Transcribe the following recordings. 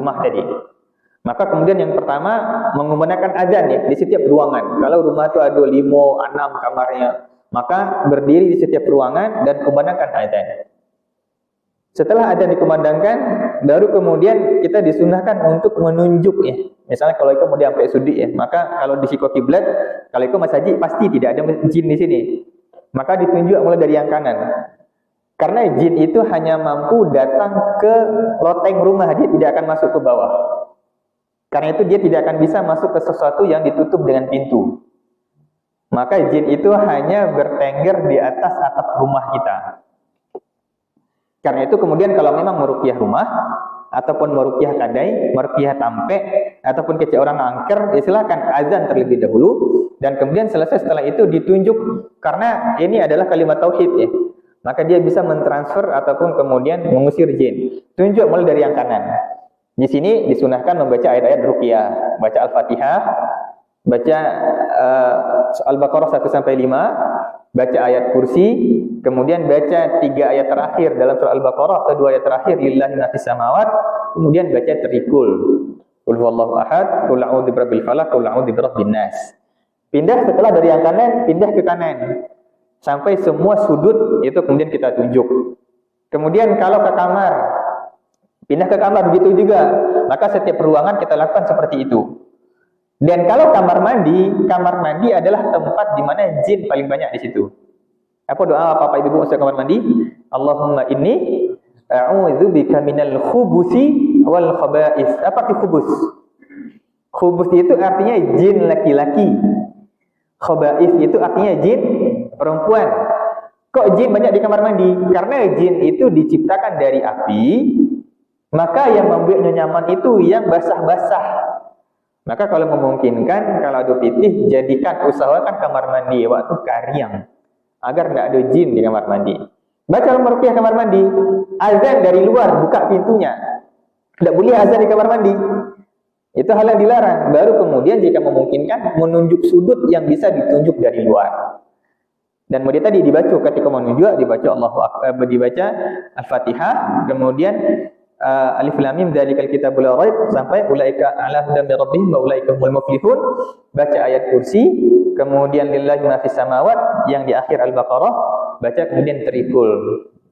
rumah tadi. Maka kemudian yang pertama menggunakan azan ya di setiap ruangan. Kalau rumah itu ada 5, 6 kamarnya, maka berdiri di setiap ruangan dan kumandangkan azan. Setelah azan dikumandangkan, baru kemudian kita disunahkan untuk menunjuk ya. Misalnya kalau itu mau sampai sudi ya, maka kalau di siko kiblat, kalau itu Mas Haji pasti tidak ada jin di sini. Maka ditunjuk mulai dari yang kanan. Karena jin itu hanya mampu datang ke loteng rumah, dia tidak akan masuk ke bawah. Karena itu dia tidak akan bisa masuk ke sesuatu yang ditutup dengan pintu. Maka jin itu hanya bertengger di atas atap rumah kita. Karena itu kemudian kalau memang meruqyah rumah, ataupun meruqyah kadai, meruqyah tampe, ataupun kecil orang angker, ya silakan azan terlebih dahulu. Dan kemudian selesai setelah itu ditunjuk, karena ini adalah kalimat tauhid ya. Maka dia bisa mentransfer ataupun kemudian mengusir jin. Tunjuk mulai dari yang kanan. Di sini disunahkan membaca ayat-ayat ruqyah, baca Al-Fatihah, baca Al-Baqarah 1 sampai 5, baca ayat kursi, kemudian baca 3 ayat terakhir dalam surah Al-Baqarah atau 2 ayat terakhir lillahi ma fis samawat, kemudian baca trikul. Qul huwallahu ahad, qul a'udzu birabbil falaq, qul a'udzu birabbin nas. Pindah setelah dari yang kanan, pindah ke kanan. Sampai semua sudut itu kemudian kita tunjuk. Kemudian kalau ke kamar, pindah ke kamar begitu juga. Maka setiap ruangan kita lakukan seperti itu. Dan kalau kamar mandi adalah tempat di mana jin paling banyak di situ. Apa doa Bapak Ibu masuk kamar mandi? Allahumma inni a'udzubika minal khubuthi wal khaba'is. Apa itu khubus? Khubus itu artinya jin laki-laki. Khaba'is itu artinya jin perempuan. Kok jin banyak di kamar mandi? Karena jin itu diciptakan dari api. Maka yang membuatnya nyaman itu yang basah-basah. Maka kalau memungkinkan, kalau ada pitih, usahakan kamar mandi waktu kariang. Agar tidak ada jin di kamar mandi. Baca al-ruqyah kamar mandi. Azan dari luar, buka pintunya. Tidak boleh azan di kamar mandi. Itu hal yang dilarang. Baru kemudian jika memungkinkan, menunjuk sudut yang bisa ditunjuk dari luar. Dan kemudian tadi dibaca ketika menunjuk, dibaca dibaca Al-Fatihah, kemudian Alif Lam Mim dzalikal kitabul la raib sampai ulaika ala hudan mir rabbihim wa ulaika humul muflihun, baca ayat kursi, kemudian lillahi ma fis samawat yang di akhir Al-Baqarah, baca kemudian trikul.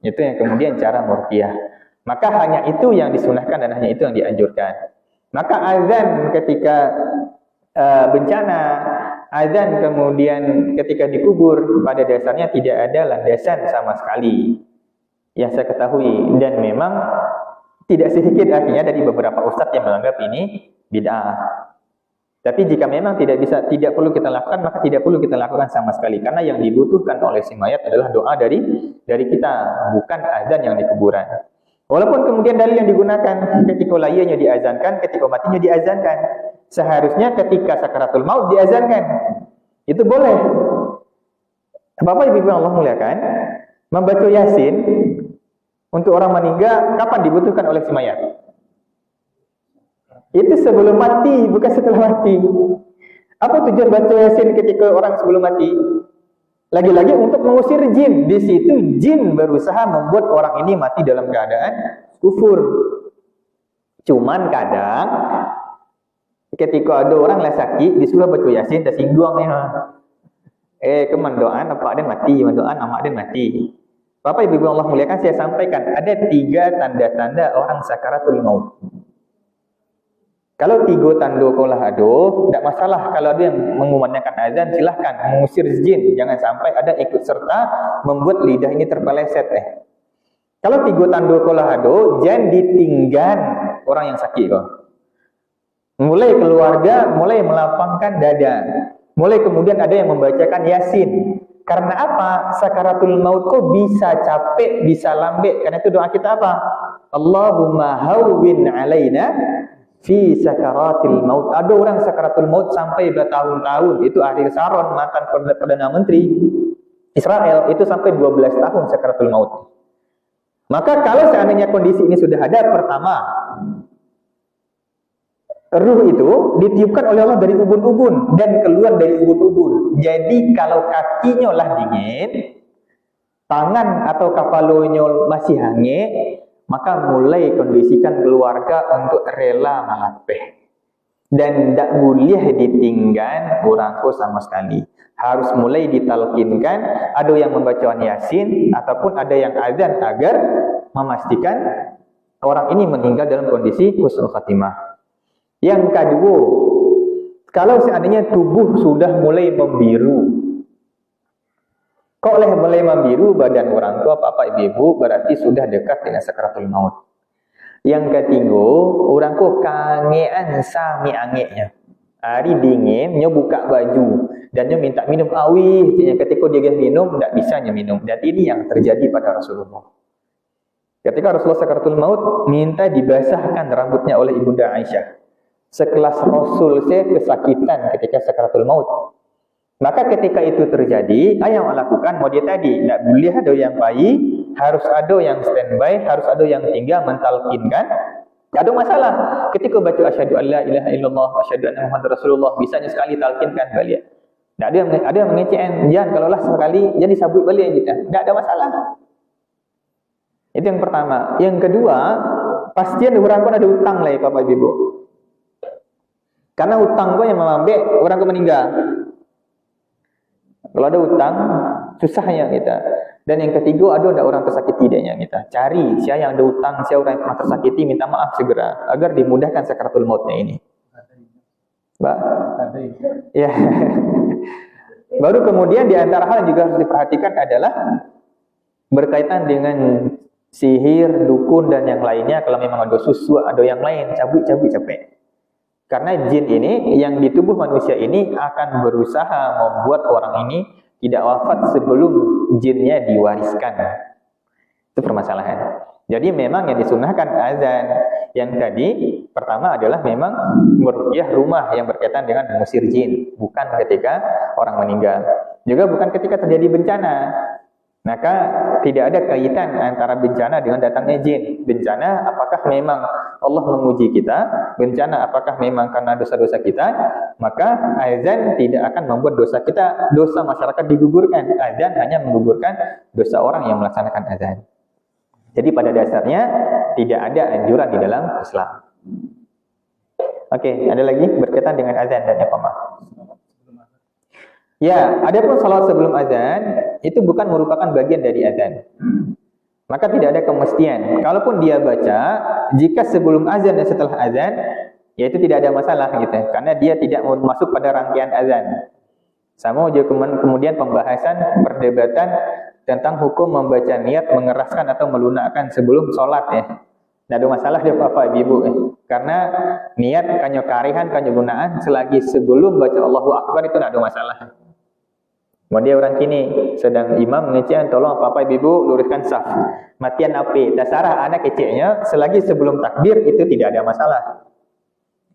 Itu yang kemudian cara meruqyah. Maka hanya itu yang disunahkan dan hanya itu yang dianjurkan. Maka azan ketika bencana, azan kemudian ketika dikubur pada dasarnya tidak ada landasan sama sekali yang saya ketahui, dan memang tidak sedikit artinya dari beberapa ustadz yang menganggap ini bid'ah. Tapi jika memang tidak perlu kita lakukan, maka tidak perlu kita lakukan sama sekali. Karena yang dibutuhkan oleh si mayat adalah doa dari kita, bukan azan yang di kuburan. Walaupun kemudian dalil yang digunakan ketika layanya diazankan, ketika matinya diazankan. Seharusnya ketika sakaratul maut diazankan. Itu boleh. Bapak Ibu yang Allah muliakan, membaca Yasin untuk orang meninggal kapan dibutuhkan oleh si mayat? Itu sebelum mati, bukan setelah mati. Apa tujuan baca Yasin ketika orang sebelum mati? Lagi-lagi untuk mengusir jin. Di situ jin berusaha membuat orang ini mati dalam keadaan kufur. Cuman kadang ketika ada orang lah sakit, disuruh baca Yasin, tersinggung ya. Kemandoan apa ada mati, kemandoan amak ada mati. Bapak Ibu Allah muliakan, saya sampaikan ada 3 tanda-tanda orang sakaratul maut. Kalau 3 tanda kaulah ado, tidak masalah. Kalau ada yang mengumandangkan azan, silahkan mengusir jin. Jangan sampai ada ikut serta membuat lidah ini terpeleset. Kalau 3 tanda kaulah ado, jangan ditinggal orang yang sakit. Mulai keluarga, mulai melapangkan dada. Mulai kemudian ada yang membacakan Yasin. Karena apa? Sakaratul maut kok bisa capek, bisa lambe. Karena itu doa kita apa? Allahumma hawwin alaina fi sakaratil maut. Ada orang sakaratul maut sampai bertahun-tahun. Itu Ariel Sharon, mantan Perdana Menteri Israel, itu sampai 12 tahun sakaratul maut. Maka kalau seandainya kondisi ini sudah ada, pertama, ruh itu ditiupkan oleh Allah dari ubun-ubun dan keluar dari ubun-ubun. Jadi kalau kakinya lah dingin, tangan atau kepalanya masih hangat, maka mulai kondisikan keluarga untuk rela ngalapeh. Dan tak boleh ditinggal orang tu sama sekali. Harus mulai ditalkinkan, ada yang membaca Yasin ataupun ada yang azan agar memastikan orang ini meninggal dalam kondisi husnul khatimah. Yang kedua, kalau seandainya tubuh sudah mulai membiru, kok oleh mulai membiru badan orang tua, bapak ibu, berarti sudah dekat dengan sakaratul maut. Yang ketiga, orang tu kangean sami angeknya. Hari dingin, dia buka baju dan dia minta minum awih. Ketika dia minum, tak bisa dia minum. Dan ini yang terjadi pada Rasulullah. Ketika Rasulullah sakaratul maut, minta dibasahkan rambutnya oleh Ibunda Aisyah. Sekelas Rasul saya kesakitan ketika sakaratul maut. Maka ketika itu terjadi, apa yang lakukan model tadi? Tak boleh ada yang bayi, harus ada yang standby, harus ada yang tinggal mentalkinkan. Tak ada masalah. Ketika baca asyhadu alla ilaha illallah, asyhadu anna Muhammadar Rasulullah, bisanya sekali talkinkan balik. Tak ada yang mengecek, jangan kalaulah sekali jadi sabut balik kita. Tak ada masalah. Itu yang pertama. Yang kedua, pastian orang pun ada hutang lah, Bapak Ibu. Karena hutang pun yang mengambil orang pun meninggal. Kalau ada hutang, susahnya kita. Dan yang ketiga, ada orang tersakiti dia kita. Cari siapa yang ada hutang, siapa orang yang pernah tersakiti, minta maaf segera agar dimudahkan sakaratul mautnya ini. Mbak? Ya. Baru kemudian di antara hal yang juga harus diperhatikan adalah berkaitan dengan sihir, dukun dan yang lainnya. Kalau memang ada susu, ada yang lain, cabut-cabut capek. Karena jin ini yang di tubuh manusia ini akan berusaha membuat orang ini tidak wafat sebelum jinnya diwariskan. Itu permasalahan. Jadi memang yang disunahkan azan. Yang tadi pertama adalah memang meruqyah rumah yang berkaitan dengan mengusir jin, bukan ketika orang meninggal. Juga bukan ketika terjadi bencana. Maka tidak ada kaitan antara bencana dengan datangnya jin. Bencana apakah memang Allah menguji kita? Bencana apakah memang karena dosa-dosa kita? Maka azan tidak akan membuat dosa kita, dosa masyarakat digugurkan. Azan hanya menggugurkan dosa orang yang melaksanakan azan. Jadi pada dasarnya tidak ada anjuran di dalam Islam. Oke, ada lagi berkaitan dengan azan dan iqamah. Ya, adapun salat sebelum azan itu bukan merupakan bagian dari azan. Maka tidak ada kemestian. Kalaupun dia baca, jika sebelum azan dan setelah azan, ya itu tidak ada masalah gitu. Karena dia tidak masuk pada rangkaian azan. Sama juga kemudian pembahasan perdebatan tentang hukum membaca niat mengeraskan atau melunakkan sebelum sholat ya. Tidak ada masalah dia Bapak Ibu. Karena niat kanyo karihan kanyo lunaan selagi sebelum baca Allahu Akbar itu tidak ada masalah. Kemudian orang kini sedang imam mengecek, tolong Bapak Ibu luruskan saf. Matian api, tasarah anak keceknya selagi sebelum takbir itu tidak ada masalah.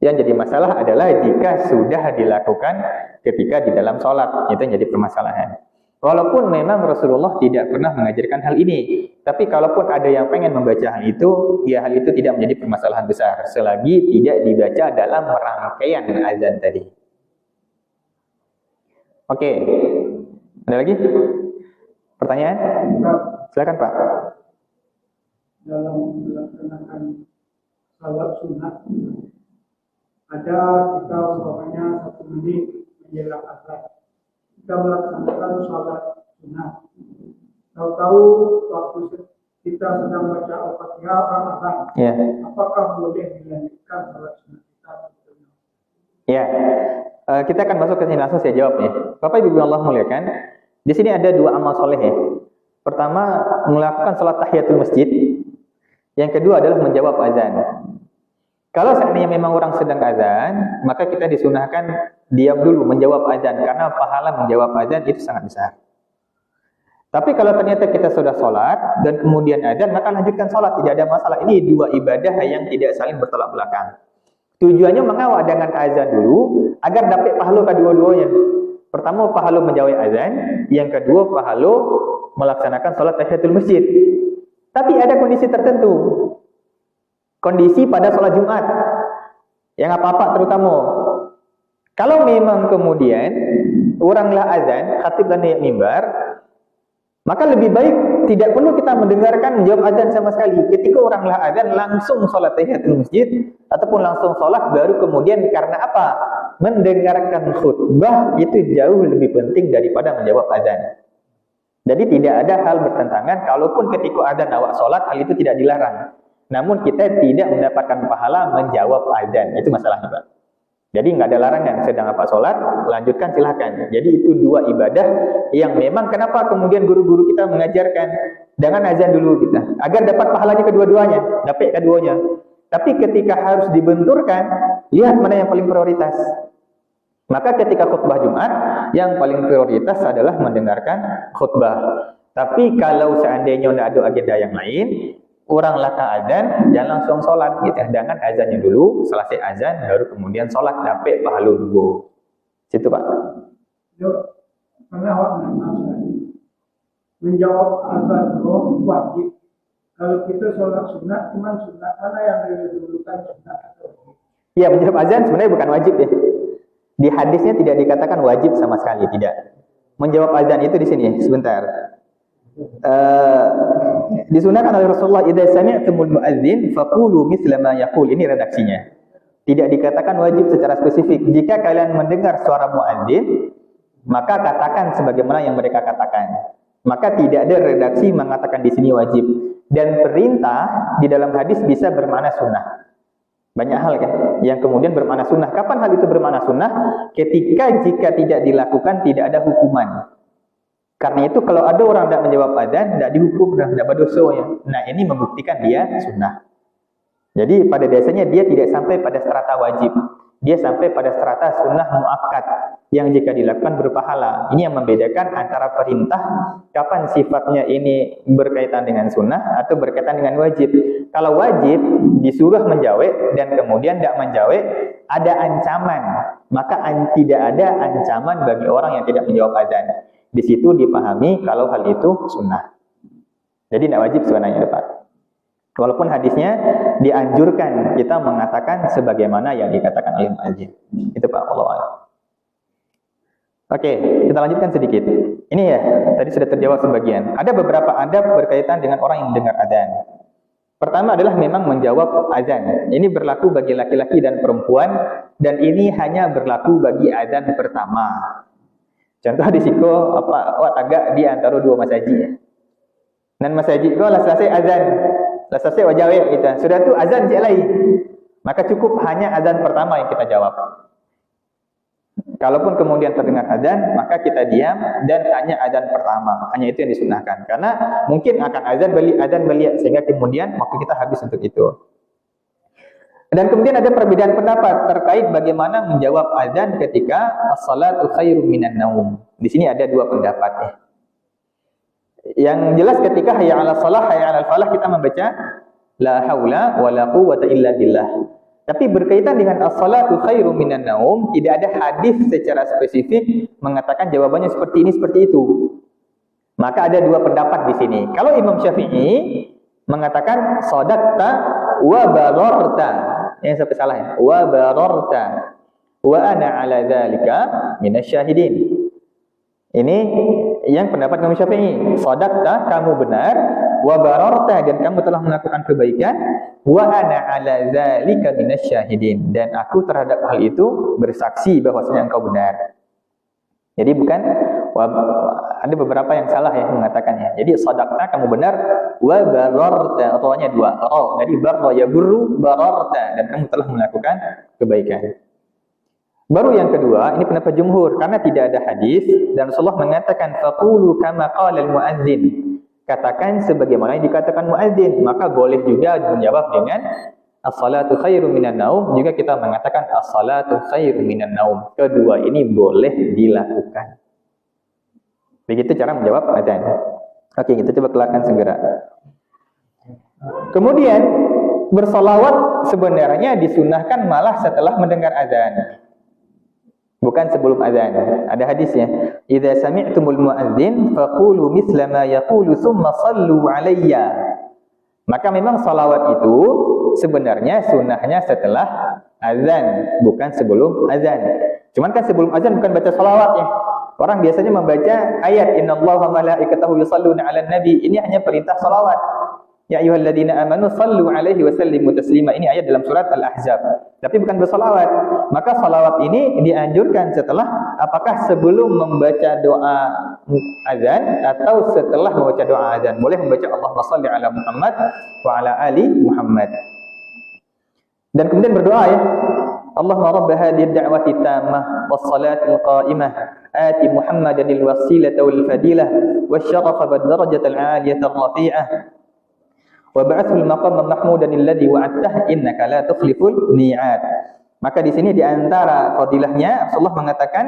Yang jadi masalah adalah jika sudah dilakukan ketika di dalam sholat, itu yang jadi permasalahan. Walaupun memang Rasulullah tidak pernah mengajarkan hal ini, tapi kalaupun ada yang pengen membaca hal itu, ya hal itu tidak menjadi permasalahan besar selagi tidak dibaca dalam rangkaian azan tadi. Oke. Ada lagi? Pertanyaan? Silakan Pak. Dalam melaksanakan salat sunat, ada kita umpamanya 1 menit menjelang azan. Kita melaksanakan salat sunat. Tahu-tahu waktu kita sedang baca Al-Fatihah orang azan. Ya. Apakah boleh dilanjutkan salat sunat kita? Ya. Kita akan masuk ke sini langsung saya jawab ya. Bapak Ibu Allah muliakan, di sini ada 2 amal soleh ya. Pertama, melakukan salat tahiyatul masjid. Yang kedua adalah menjawab azan. Kalau seandainya memang orang sedang azan, maka kita disunahkan diam dulu menjawab azan karena pahala menjawab azan itu sangat besar. Tapi kalau ternyata kita sudah sholat dan kemudian azan, maka lanjutkan sholat, tidak ada masalah. Ini 2 ibadah yang tidak saling bertolak belakang. Tujuannya mengawal dengan azan dulu agar dapat pahala kedua-duanya. Pertama pahala menjawab azan, yang kedua pahala melaksanakan salat tahiyatul masjid. Tapi ada kondisi tertentu. Kondisi pada salat Jumat. Yang apa-apa terutama. Kalau memang kemudian oranglah azan, khatib dan naik mimbar, Maka lebih baik tidak perlu kita mendengarkan menjawab azan sama sekali. Ketika oranglah azan langsung sholat tahiyatul masjid ataupun langsung sholat, baru kemudian karena apa? Mendengarkan khutbah itu jauh lebih penting daripada menjawab azan. Jadi tidak ada hal bertentangan, kalaupun ketika azan awak sholat, hal itu tidak dilarang. Namun kita tidak mendapatkan pahala menjawab azan, itu masalahnya Pak. Jadi nggak ada larangan, sedang apa sholat, lanjutkan silahkan. Jadi itu dua ibadah yang memang kenapa kemudian guru-guru kita mengajarkan jangan azan dulu kita, agar dapat pahalanya kedua-duanya, dapat keduanya. Tapi ketika harus dibenturkan, lihat mana yang paling prioritas. Maka ketika khutbah Jumat, yang paling prioritas adalah mendengarkan khutbah. Tapi kalau seandainya tidak ada agenda yang lain, orang laka azan, jangan langsung sholat gitu. Jangan azannya dulu, selesai azan, baru kemudian sholat, dapat pahala dua. Situ Pak. Yuk, pernah awak menjawab azan wajib. Kalau kita sholat sunat, cuma sunat mana yang didulukan, sunat atau wajib? Iya, menjawab azan sebenarnya bukan wajib ya. Di hadisnya tidak dikatakan wajib sama sekali, tidak. Menjawab azan itu di sini, sebentar. Disunahkan oleh Rasulullah, idza sami'tumul muadzin faqulu mithla ma yaqul. Ini redaksinya. Tidak dikatakan wajib secara spesifik. Jika kalian mendengar suara muadzin, maka katakan sebagaimana yang mereka katakan. Maka tidak ada redaksi mengatakan di sini wajib. Dan perintah di dalam hadis bisa bermakna sunnah. Banyak hal kan yang kemudian bermakna sunnah. Kapan hal itu bermakna sunnah? Ketika jika tidak dilakukan tidak ada hukuman. Karena itu kalau ada orang tidak menjawab azan, tidak dihukum, tidak berdosa ya. Nah ini membuktikan dia sunnah. Jadi pada dasarnya dia tidak sampai pada strata wajib. Dia sampai pada strata sunnah muakkad yang jika dilakukan berpahala. Ini yang membedakan antara perintah kapan sifatnya ini berkaitan dengan sunnah atau berkaitan dengan wajib. Kalau wajib disuruh menjawab dan kemudian tidak menjawab, ada ancaman. Maka tidak ada ancaman bagi orang yang tidak menjawab azan. Di situ dipahami kalau hal itu sunnah. Jadi tidak wajib sebenarnya Pak. Walaupun hadisnya dianjurkan kita mengatakan sebagaimana yang dikatakan oleh muadzin. Itu Pak, Allah a'lam. Oke, kita lanjutkan sedikit. Ini ya, tadi sudah terjawab sebagian. Ada beberapa adab berkaitan dengan orang yang mendengar azan. Pertama adalah memang menjawab azan. Ini berlaku bagi laki-laki dan perempuan dan ini hanya berlaku bagi azan pertama. Contoh di siko agak di antara dua masjid. Dan masjid itu lah selesai azan, lah selesai wajah kita. Sudah tu azan je lain. Maka cukup hanya azan pertama yang kita jawab. Kalaupun kemudian terdengar azan, maka kita diam dan hanya azan pertama. Hanya itu yang disunahkan. Karena mungkin akan azan balik sehingga kemudian waktu kita habis untuk itu. Dan kemudian ada perbedaan pendapat terkait bagaimana menjawab azan ketika as-salatu khairum minan naum. Di sini ada dua pendapat ya. Yang jelas ketika hayya 'alas shalah, hayya 'alal falah kita membaca la haula wala quwwata illa billah. Tapi berkaitan dengan as-salatu khairum minan naum, tidak ada hadis secara spesifik mengatakan jawabannya seperti ini seperti itu. Maka ada dua pendapat di sini. Kalau Imam Syafi'i mengatakan shadaqta wa bararta. Yang sampai salah ya. Wa bararta wa ana 'ala dzalika minasyahidin. Ini yang pendapat Imam Syafi'i. Shadaqta, kamu benar, wa bararta, dan kamu telah melakukan kebaikan, wa ana 'ala dzalika minasyahidin, dan aku terhadap hal itu bersaksi bahwasanya engkau benar. Jadi bukan ada beberapa yang salah ya mengatakannya. Jadi shadaqta, kamu benar, wa bararta, ataunya dua. Jadi barra ya burru bararta, dan kamu telah melakukan kebaikan. Baru yang kedua, ini pendapat jumhur karena tidak ada hadis dan Rasulullah mengatakan faqulu kama qala al-muadzin. Katakan sebagaimana yang dikatakan muadzin, maka boleh juga menjawab dengan as-salatu khairum minan naum, juga kita mengatakan as-salatu khairum minan naum. Kedua ini boleh dilakukan. Begitu cara menjawab azan. Oke, kita coba kelarkan segera. Kemudian bersalawat sebenarnya disunahkan malah setelah mendengar azan. Bukan sebelum azan. Ada hadisnya. Idza sami'tumul muadzin faqulu mithla ma yaqulu tsumma shallu 'alayya. Maka memang salawat itu sebenarnya sunnahnya setelah azan, bukan sebelum azan. Cuman kan sebelum azan bukan baca salawat ya. Orang biasanya membaca ayat innallaha malaikatahu yusalluna 'alan nabi. Ini hanya perintah salawat. Ya ayyuhalladzina amanu sallu 'alaihi wa sallimu taslima. Ini ayat dalam surat Al-Ahzab. Tapi bukan bersalawat. Maka salawat ini dianjurkan setelah, apakah sebelum membaca doa azan atau setelah membaca doa azan. Boleh membaca Allahumma shalli 'ala Muhammad wa 'ala ali Muhammad. Dan kemudian berdoa ya. Allahumma rabb hadhihi ad-da'wati tammah was-salatil qa'imah ati Muhammadanil wasilata wal fadilah wasyarafa bad-darajatal 'aliyata ar-rafi'ah wa ba'athul maqama mahmudan alladhi wa'adtah innaka la tukhliful mi'ad. Maka di sini di antara fadilahnya Rasulullah mengatakan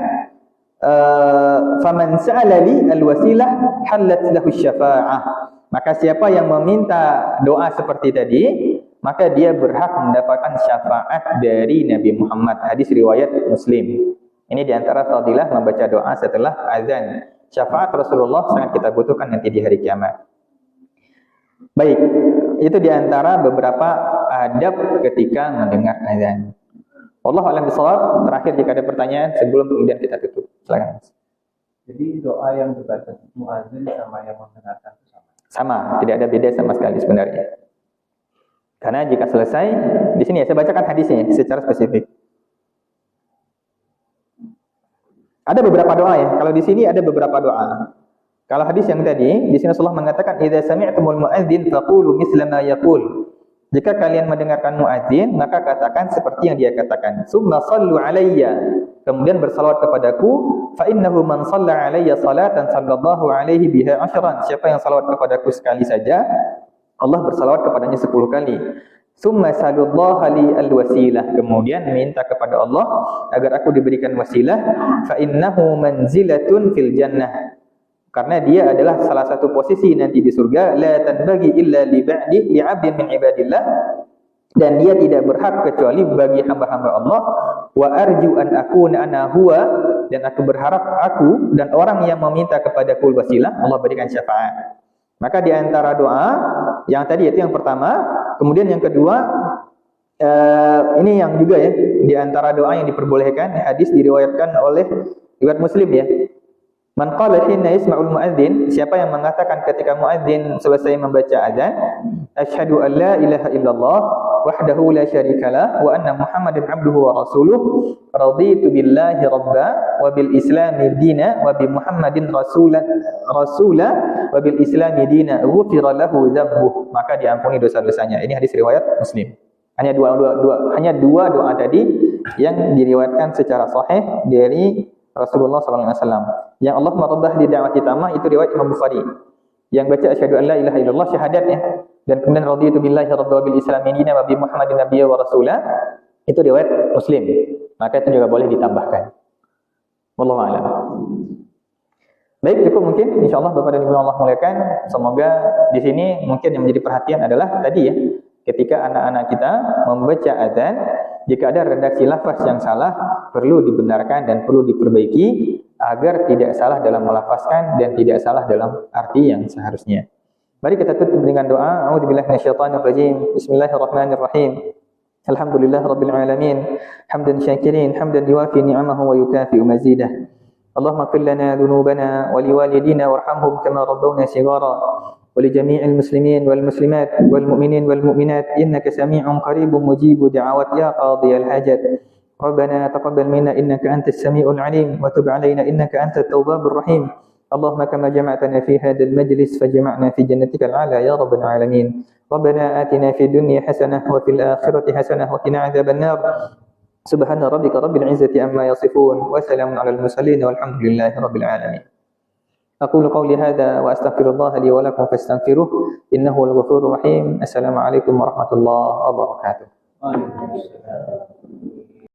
faman sa'ala li al-wasilah halat lahu syafa'ah. Maka siapa yang meminta doa seperti tadi, maka dia berhak mendapatkan syafaat dari Nabi Muhammad. Hadis riwayat Muslim. Ini di antara fadilah membaca doa setelah azan. Syafaat Rasulullah sangat kita butuhkan nanti di hari kiamat. Baik, itu di antara beberapa adab ketika mendengar azan. Wallahu a'lam bishawab. Terakhir jika ada pertanyaan sebelum kemudian kita tutup. Silakan. Jadi doa yang dibaca muadzin sama yang mendengarkan itu sama. Sama, tidak ada beda sama sekali sebenarnya. Karena jika selesai, di sini ya saya bacakan hadisnya secara spesifik. Ada beberapa doa ya. Kalau di sini ada beberapa doa. Kalau hadis yang tadi, di sini Rasulullah mengatakan, "Idza sami'tumul mu'adzin faqulu misla ma yaqul." Jika kalian mendengarkan muadzin, maka katakan seperti yang dia katakan. "Tsumma shallu 'alayya." Kemudian bersalawat kepadaku, "Fa innahu man shalla 'alayya salatan sallallahu 'alaihi biha 'ashran." Siapa yang salawat kepadaku sekali saja, Allah bersalawat kepadanya 10 kali. Summa salullaha li al-wasilah. Kemudian minta kepada Allah agar aku diberikan wasilah. Fa innahu manzilatun fil jannah. Karena dia adalah salah satu posisi nanti di surga. La tanbaghi illa li ba'di li 'abdin min ibadillah. Dan dia tidak berhak kecuali bagi hamba-hamba Allah. Wa arju an akuna ana huwa. Dan aku berharap aku dan orang yang meminta kepadaku wasilah, Allah berikan syafaat. Maka di antara doa yang tadi itu yang pertama, kemudian yang kedua ini yang juga ya, di antara doa yang diperbolehkan, hadis diriwayatkan oleh riwayat Muslim ya. Man qala hina yasma'ul muadzin, siapa yang mengatakan ketika muadzin selesai membaca azan, asyhadu an la ilaha illallah wahdahu la syarikalah wa anna Muhammadan abduhu wa rasuluh raditu billahi rabba wa bil islami dina wa bi Muhammadin rasula wa bil islami dina ghufira lahu dzambuh, maka diampuni dosa-dosanya. Ini hadis riwayat Muslim. Hanya dua doa tadi yang diriwayatkan secara sahih dari Rasulullah SAW. Yang Allahumma rabb hadhihi da'wati tammah itu riwayat Imam Bukhari. Yang baca asyhadu an la ilaha illallah syahadatnya, dan kemudian raditu billahi rabba wa bil islami dina wa bi Muhammadin nabiyya wa rasula, itu riwayat Muslim. Maka itu juga boleh ditambahkan. Wallahu a'lam. Baik, cukup mungkin insyaallah Bapak dan Ibu yang Allah muliakan. Semoga di sini mungkin yang menjadi perhatian adalah tadi ya, ketika anak-anak kita membaca azan, jika ada redaksi lafaz yang salah, perlu dibenarkan dan perlu diperbaiki agar tidak salah dalam melafazkan dan tidak salah dalam arti yang seharusnya. Mari kita tutup dengan doa. A'udzubillahi minasyaitonir rajim. Bismillahirrahmanirrahim. Alhamdulillahirabbil alamin. Hamdan syakirin, hamdan yuwafi ni'amahu wa yukafi'u mazidah. Allahumma ighfir lana dhunubana wa liwalidina warhamhum kama rabbawna shighara. ولجميع المسلمين والمسلمات والمؤمنين والمؤمنات إنك سميع قريب مجيب دعوات يا قاضي الحاجات. ربنا تقبل منا إنك أنت السميع العليم وتب علينا إنك أنت التواب الرحيم. اللهم كما جمعتنا في هذا المجلس فجمعنا في جنتك العلى يا رب العالمين. ربنا آتنا في الدنيا حسنة وفي الآخرة حسنة وقنا عذاب النار. سبحان ربك رب العزة عما يصفون وسلام على المرسلين والحمد لله رب العالمين. أقول قولي هذا وأستغفر الله لي ولكم فاستغفروه إنه هو الغفور الرحيم. السلام عليكم ورحمة الله وبركاته.